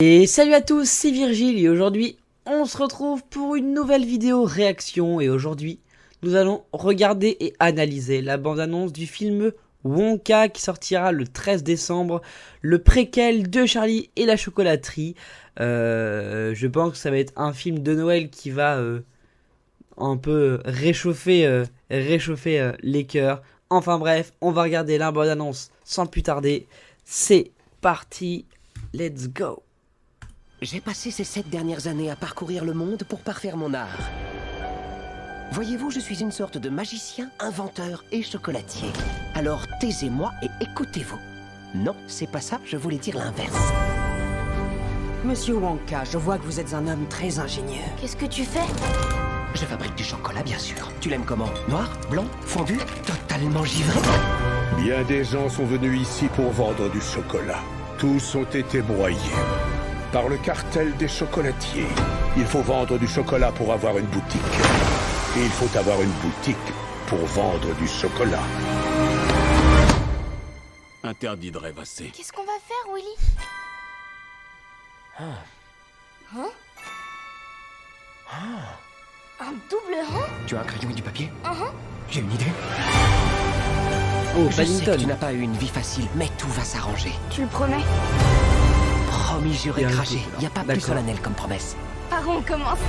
Et salut à tous, c'est Virgile et aujourd'hui on se retrouve pour une nouvelle vidéo réaction et aujourd'hui nous allons regarder et analyser la bande-annonce du film Wonka qui sortira le 13 décembre, le préquel de Charlie et la chocolaterie. Je pense que ça va être un film de Noël qui va un peu réchauffer les cœurs. Enfin bref, on va regarder la bande-annonce sans plus tarder. C'est parti, let's go. J'ai passé ces 7 dernières années à parcourir le monde pour parfaire mon art. Voyez-vous, je suis une sorte de magicien, inventeur et chocolatier. Alors taisez-moi et écoutez-vous. Non, c'est pas ça, je voulais dire l'inverse. Monsieur Wonka, je vois que vous êtes un homme très ingénieux. Qu'est-ce que tu fais? Je fabrique du chocolat, bien sûr. Tu l'aimes comment? Noir? Blanc? Fondu? Totalement givré? Bien des gens sont venus ici pour vendre du chocolat. Tous ont été broyés par le cartel des chocolatiers. Il faut vendre du chocolat pour avoir une boutique. Et il faut avoir une boutique pour vendre du chocolat. Interdit de rêvasser. Qu'est-ce qu'on va faire, Willy? Un double rang? Tu as un crayon et du papier? Uh-huh. J'ai une idée. Oh, Je sais que Paddington. tu n'as pas eu une vie facile, mais tout va s'arranger. Tu le promets? Promis, juré, Bien craché. joué. Y a pas plus D'accord. solennel comme promesse. Par où on commence?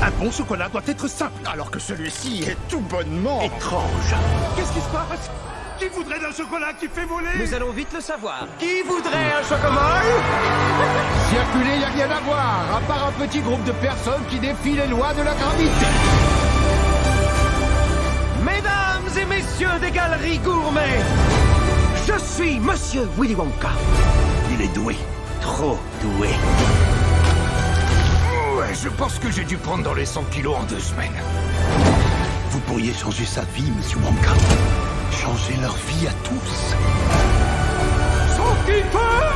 Un bon chocolat doit être simple, alors que celui-ci est tout bonnement étrange. Qu'est-ce qui se passe? Qui voudrait d'un chocolat qui fait voler? Nous allons vite le savoir. Qui voudrait un chocolat? Circuler, y a rien à voir, à part un petit groupe de personnes qui défient les lois de la gravité. Mesdames et messieurs des galeries gourmets, je suis Monsieur Willy Wonka. Il est doué, trop doué. Ouais, je pense que j'ai dû prendre dans les 100 kilos en 2 semaines. Vous pourriez changer sa vie, Monsieur Wonka. Changer leur vie à tous. Sauf qu'il peut!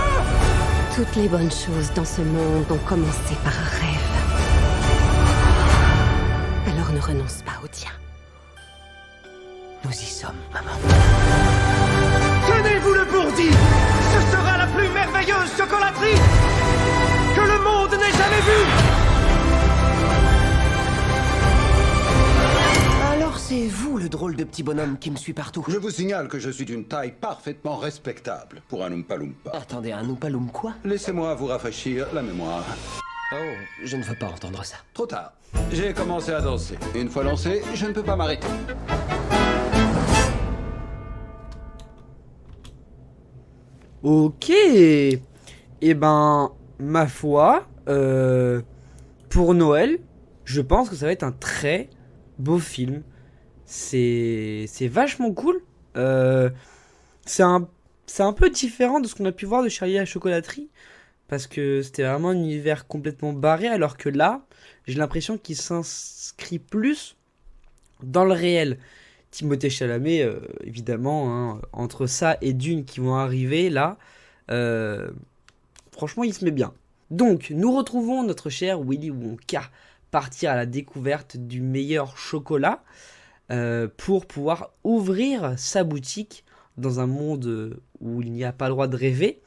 Toutes les bonnes choses dans ce monde ont commencé par un rêve. Alors ne renonce pas au tien. Nous y sommes, maman. Tenez-vous le bourdi! Ce sera la plus merveilleuse chocolaterie que le monde n'ait jamais vue! Alors c'est vous le drôle de petit bonhomme qui me suit partout. Je vous signale que je suis d'une taille parfaitement respectable pour un Oompa Loompa. Attendez, un Oompa Loompa quoi? Laissez-moi vous rafraîchir la mémoire. Oh, je ne veux pas entendre ça. Trop tard. J'ai commencé à danser. Une fois lancé, je ne peux pas m'arrêter. Ok. Et ben, ma foi, pour Noël, je pense que ça va être un très beau film. C'est vachement cool. C'est un peu différent de ce qu'on a pu voir de Charlie et la chocolaterie. Parce que c'était vraiment un univers complètement barré. Alors que là, j'ai l'impression qu'il s'inscrit plus dans le réel. Timothée Chalamet, évidemment, hein, entre ça et Dune qui vont arriver là, franchement il se met bien. Donc nous retrouvons notre cher Willy Wonka partir à la découverte du meilleur chocolat pour pouvoir ouvrir sa boutique dans un monde où il n'y a pas le droit de rêver.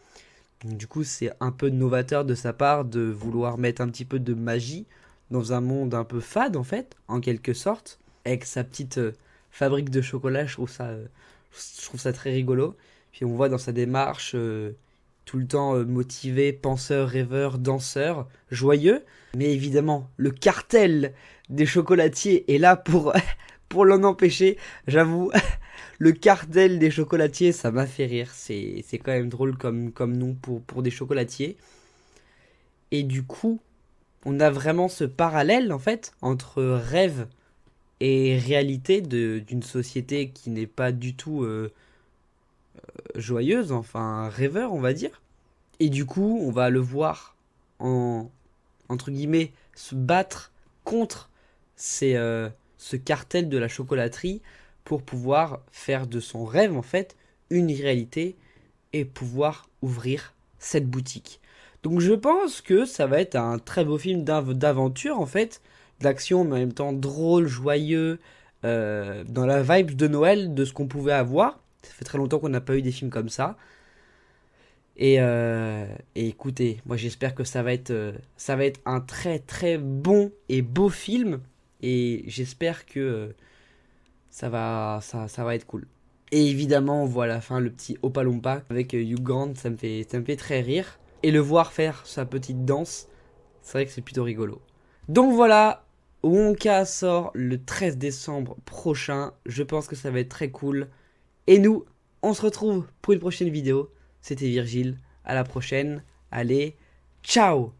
Donc, du coup c'est un peu novateur de sa part de vouloir mettre un petit peu de magie dans un monde un peu fade en fait, en quelque sorte, avec sa petite fabrique de chocolat. Je trouve ça très rigolo. Puis on voit dans sa démarche tout le temps motivé, penseur, rêveur, danseur, joyeux. Mais évidemment, le cartel des chocolatiers est là pour l'en empêcher. J'avoue, le cartel des chocolatiers, ça m'a fait rire. C'est quand même drôle comme nom pour des chocolatiers. Et du coup, on a vraiment ce parallèle en fait entre rêve et réalité d'une société qui n'est pas du tout joyeuse, enfin rêveur on va dire. Et du coup on va le voir entre guillemets se battre contre ce cartel de la chocolaterie pour pouvoir faire de son rêve en fait une réalité et pouvoir ouvrir cette boutique. Donc je pense que ça va être un très beau film d'aventure en fait, d'action mais en même temps drôle, joyeux, dans la vibe de Noël de ce qu'on pouvait avoir. Ça fait très longtemps qu'on n'a pas eu des films comme ça. Et écoutez, moi j'espère que ça va être un très très bon et beau film. Et j'espère que ça va être cool. Et évidemment, on voit à la fin le petit Oompa Loompa avec Hugh Grant, ça me fait très rire. Et le voir faire sa petite danse, c'est vrai que c'est plutôt rigolo. Donc voilà, Wonka sort le 13 décembre prochain. Je pense que ça va être très cool. Et nous, on se retrouve pour une prochaine vidéo. C'était Virgile, à la prochaine. Allez, ciao!